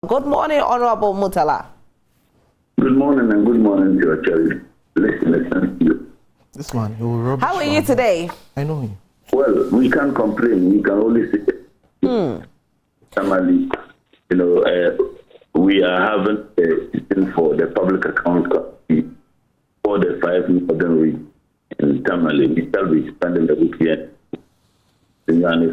Good morning, Honorable Murtala. Good morning and good morning to your child. Listen to you. This man, he will rub. How are you today? I know him. Well, we can't complain. We can only say, Family, we are having a system for the public account committee for the 5 northern regions in Tamale. We shall be spending the weekend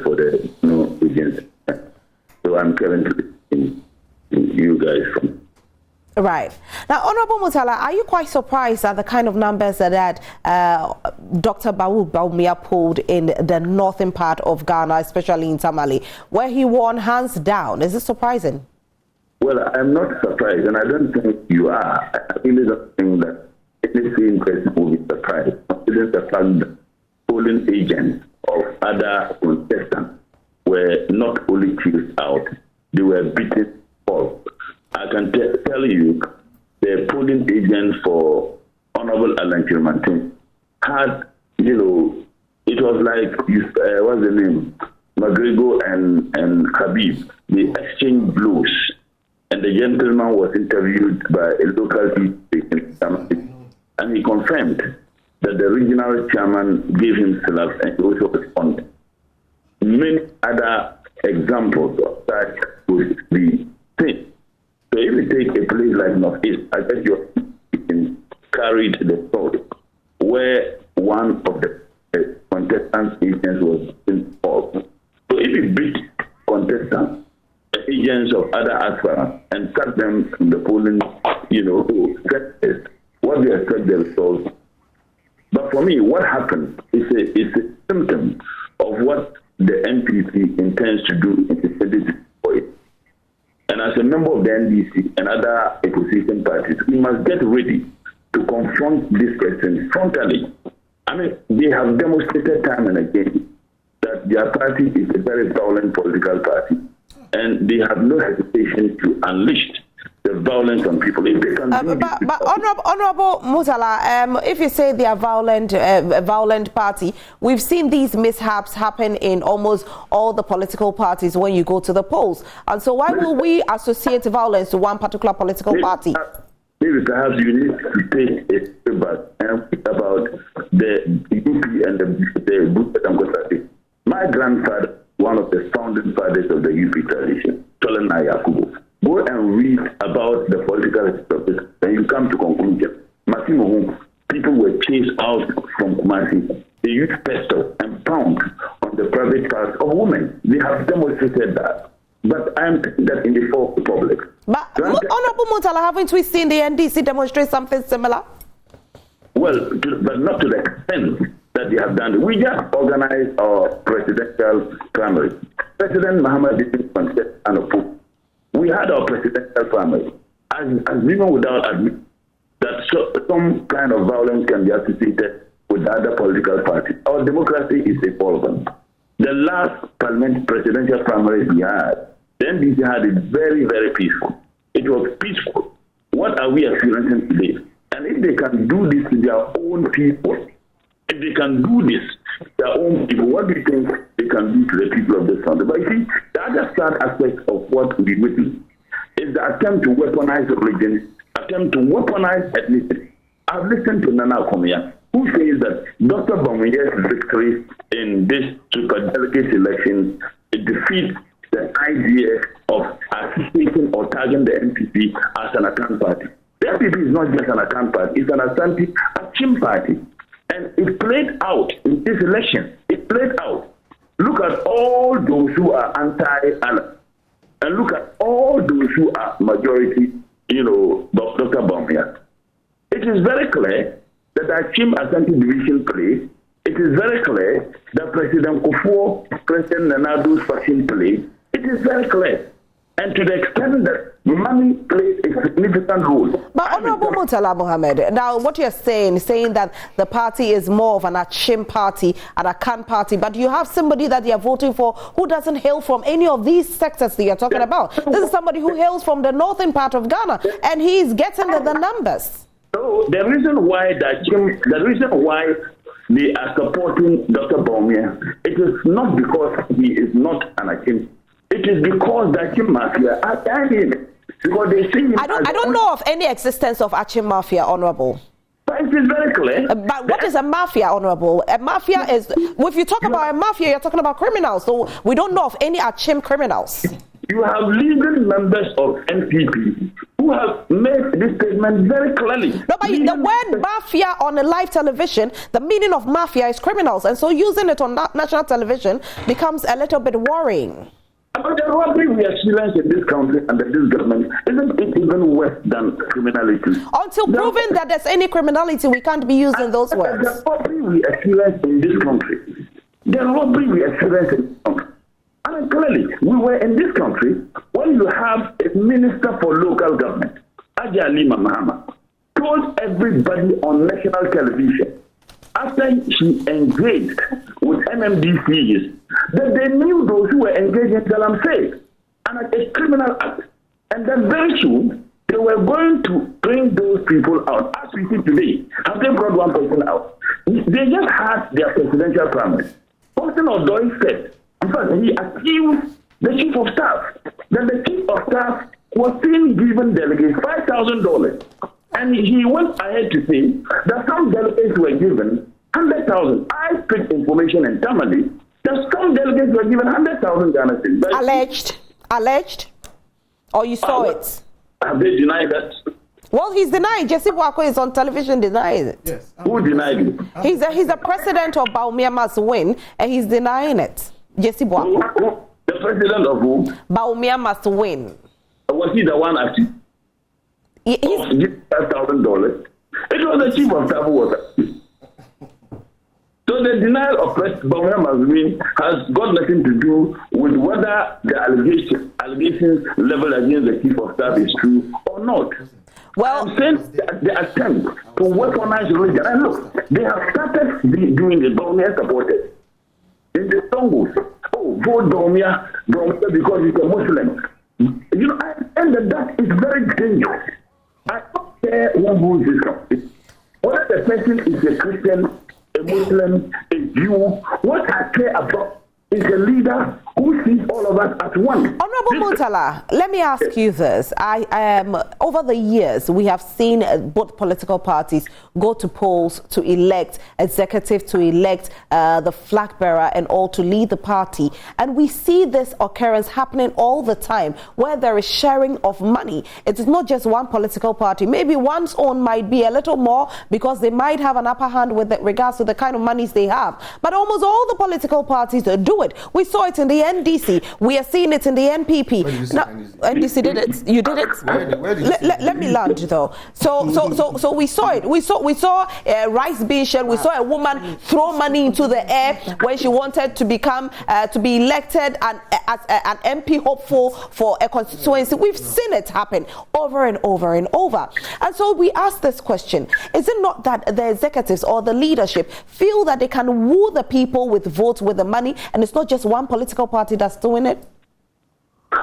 for the regions. So I'm currently in you guys from. Right. Now, Honorable Murtala, are you quite surprised at the kind of numbers that Dr. Bawumia pulled in the northern part of Ghana, especially in Tamale, where he won hands down? Is it surprising? Well, I'm not surprised, and I don't think you are. I really don't think that any sane person will be surprised, considering the fact that polling agents of other contestants were not only chosen out, they were beaten off. I can tell you, the polling agent for Honorable Alan Chirmantin had, it was like, what's the name? McGregor and Habib. They exchanged blows. And the gentleman was interviewed by a local TV, and he confirmed that the regional chairman gave him slaps and he also responded. Many other examples of that would be seen. So if you take a place like Northeast, I bet you carried the story where one of the contestants' agents was involved. So if you beat contestants, the agents of other aspirants, and cut them from the polling, what they expect the results. But for me, what happened is a symptom of what the NPC intends to do in the 2024. And as a member of the NDC and other opposition parties, we must get ready to confront this person frontally. I mean, they have demonstrated time and again that their party is a very violent political party, and they have no hesitation to unleash the violence on people. If they can but Honorable Murtala, if you say they are a violent party, we've seen these mishaps happen in almost all the political parties when you go to the polls. And so why will we associate violence to one particular political party? Maybe perhaps you need to take a step back and think about the UP and the Bush. My grandfather, one of the founding fathers of the UP tradition, Tolena Yakubu. Go and read about the political history, and you come to conclusion. Massimo, people were chased out from Kumasi. They used pestle and pound on the private parts of women. They have demonstrated that. But I'm thinking that in the Fourth Republic. But Honorable Murtala, haven't we seen the NDC demonstrate something similar? Well, but not to the extent that they have done. We just organized our presidential primary. President Mahama didn't contest and oppose. We had our presidential primary, as even without admitting that some kind of violence can be associated with the other political parties. Our democracy is evolving. The last presidential primary we had, the NDC had it very, very peaceful. It was peaceful. What are we experiencing today? And if they can do this to their own people, if they can do this to their own people, what do you think they can do to the people of this country? But you see, the other sad aspect of what we witness is the attempt to weaponize religion, attempt to weaponize ethnicity. I've listened to Nana Akomia, who says that Dr. Bawumia's victory in this super delegate election defeats the idea of associating or tagging the NPC as an account party. The NPP is not just an account party, it's an Asante Achim party. And it played out in this election. It played out. Look at all those who are anti-Allah. And look at all those who are majority, Dr. Bawumia. It is very clear that the Achim Asante division played. It is very clear that President Kufuor, President Nanado's faction played. It is very clear. And to the extent that money plays a significant role. But Honorable Murtala Mohammed, now what you're saying that the party is more of an Achim party, an Akan party, but you have somebody that they are voting for who doesn't hail from any of these sectors that you're talking about. This is somebody who hails from the northern part of Ghana, and he's getting the numbers. So the reason why they are supporting Dr. Bawumia, it is not because he is not an Achim. It is because the Achim Mafia are dying. because they see him. I don't know of any existence of Achim Mafia, Honorable. But it is very clear. But what is a mafia, Honorable? A mafia is, if you talk about a mafia, you're talking about criminals. So we don't know of any Achim criminals. You have legal members of NPP who have made this statement very clearly. No, but the word mafia on a live television, the meaning of mafia is criminals. And so using it on national television becomes a little bit worrying. But the robbery we experience in this country under this government isn't it even worse than criminality? Until proven that there's any criminality, we can't be using those words. The robbery we experience in this country, the robbery we experience in this country, and clearly, we were in this country when you have a minister for local government, Mahama, told everybody on national television after she engaged with NDCs that they knew those who were engaged in Galamsey and a criminal act. And then very soon, they were going to bring those people out. As we see today, have they brought one person out? They just had their presidential primary. Person of Doyle said, in fact, he accused the chief of staff that the chief of staff was being given delegates $5,000. And he went ahead to say that some delegates were given 100,000. I picked information internally that some delegates were given 100,000 Ghana cedis. Alleged? Or you saw it? Have they denied that? Well, he's denying. Jesse Bwako is on television denying it. Yes. Who denied it? He's a president of Bawumia must win, and he's denying it. Jesse Bwako. The president of who? Bawumia must win. Was he the one actually? He's $5,000. It was the chief of staff who was actually. So the denial of Bawumia must win has got nothing to do with whether the allegations leveled against the chief of staff is true or not. Well, I'm saying the attempt to weaponize religion. And look, they have started doing the Bawumia supporters. In the Tongos, vote Bawumia because he's a Muslim. You know, and that is very dangerous. I don't care who rules this country. Whether the person is a Christian, a Muslim, a Jew, what I care about is a leader who sees all of us as one. Honorable Murtala, let me ask you this. Over the years, we have seen both political parties go to polls to elect executive, to elect the flag bearer and all to lead the party. And we see this occurrence happening all the time where there is sharing of money. It is not just one political party. Maybe one's own might be a little more because they might have an upper hand with regards to the kind of monies they have. But almost all the political parties do it. We saw it in the NDC. We are seeing it in the NPP. Now, NDC did it. You did it. Let me land though. So we saw it. We saw rice bean. We saw a woman throw money into the air when she wanted to become to be elected as an MP hopeful for a constituency. We've seen it happen over and over and over. And so we ask this question: is it not that the executives or the leadership feel that they can woo the people with votes, with the money, and it's not just one political party that's doing it?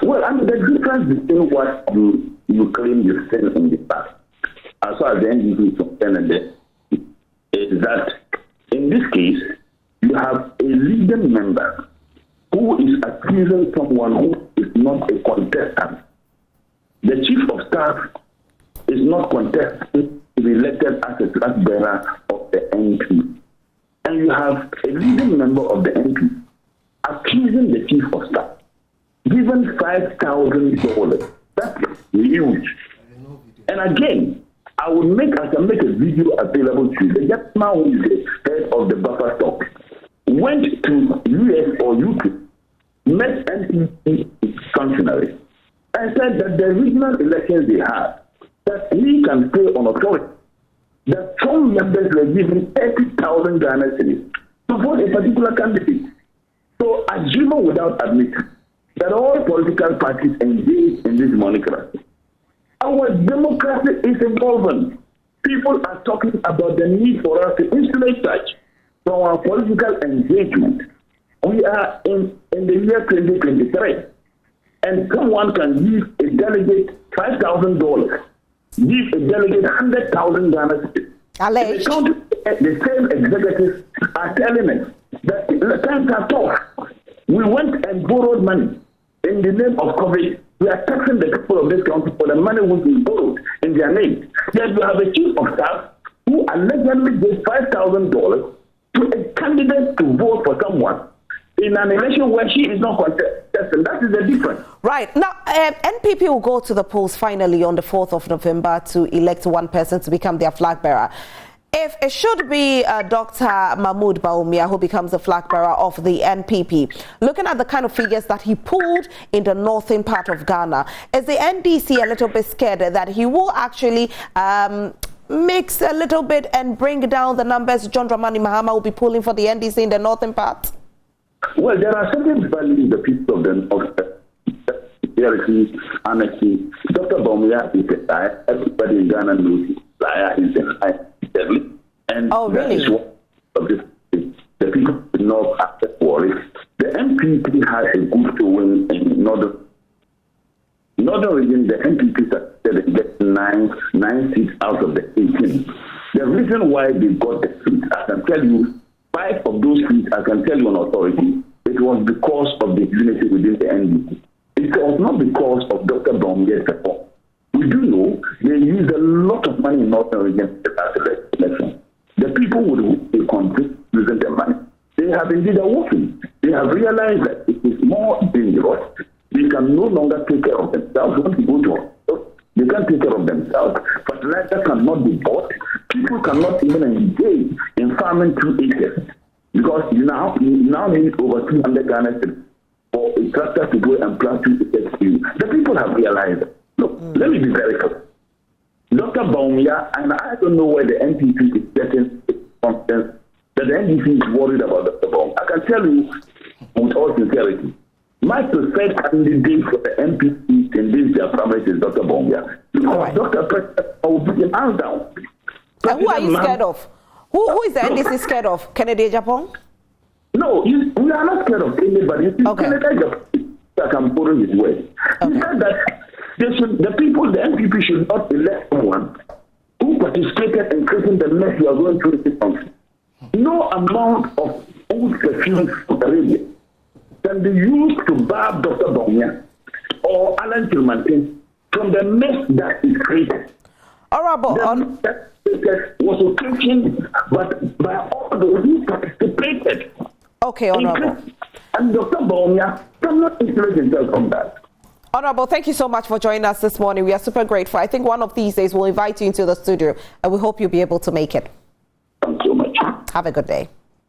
Well, I mean, the difference between what you claim you've seen in the past, as far as the NDC is concerned, is that in this case, you have a leading member who is accusing someone who is not a contestant. The chief of staff is not contesting to be elected as a flag bearer of the MP. And you have a leading member of the MP accusing the chief of staff, given $5,000. That's huge. And again, I will make a video available to you. The gentleman who is the head of the buffer stock went to US or UK, met NDC functionaries, and said that the regional elections they had, that he can say on authority that some members were given 30,000 Ghana cedis to vote a particular candidate. So, assuming without admitting that all political parties engage in this monocracy, our democracy is evolving. People are talking about the need for us to insulate such from our political engagement. We are in the year 2023, and someone can give a delegate $5,000, give a delegate 100,000 Ghana cedis. The same executives are telling us that the times are tough. We went and borrowed money in the name of COVID We are taxing the people of this country for the money which we borrowed in their name. Yet you have a chief of staff who allegedly gave $5,000 to a candidate to vote for someone in an election where she is not contesting. That is the difference. Right. Now, NPP will go to the polls finally on the 4th of November to elect one person to become their flag bearer. If it should be Dr. Mahmoud Bawumia who becomes the flag bearer of the NPP, looking at the kind of figures that he pulled in the northern part of Ghana, is the NDC a little bit scared that he will actually mix a little bit and bring down the numbers John Dramani Mahama will be pulling for the NDC in the northern part? Well, there are certain values the people of the sincerity, honesty. Dr. Bawumia is a liar. Everybody in Ghana knows he's a liar. He's a liar. And really? That is what the people do not accept for it. The MPP has a good showing in northern region. The MPP said get nine seats out of the 18. The reason why they got the seats, I can tell you, 5 of those seats, I can tell you on authority, it was because of the unity within the NDC. It was not because of Dr. Bawumia's support. We do know they used a lot of money in northern region to pass the election. The people would be convinced using their money. They have indeed awoken. They have realized that it is more dangerous. They can no longer take care of themselves. When they go to hospital, they can't take care of themselves. Fertilizer cannot be bought. People cannot even engage in farming 2 acres because you now need over 200 Ghana for a tractor to go and plant 2 acres for you. The people have realized it. Look, let me be very clear. Dr. Bawumia, and I don't know where the NPP is getting confidence that the NDC is worried about Dr. Bawumia. I can tell you with all sincerity, my preferred candidate for the NPP in this their primaries is Dr. Bawumia. Because Dr. President will be an hands down. And who are you scared of? Who is the NDC scared of? Kennedy Japan? No, we are not scared of anybody. Okay. Kennedy Japan, I can put in his word. He said that the people, the NPP should not elect someone who participated in creating the mess we are going through in this country. No amount of old perfume from Arabia can be used to bar Dr. Bawumia or Alan Kilmantin from the mess that is created. Honorable, was occasioned, but by all those who participated. Okay, Honorable. And Dr. Bawumia cannot insulate himself from that. Honorable, thank you so much for joining us this morning. We are super grateful. I think one of these days we'll invite you into the studio and we hope you'll be able to make it. Thanks so much. Have a good day.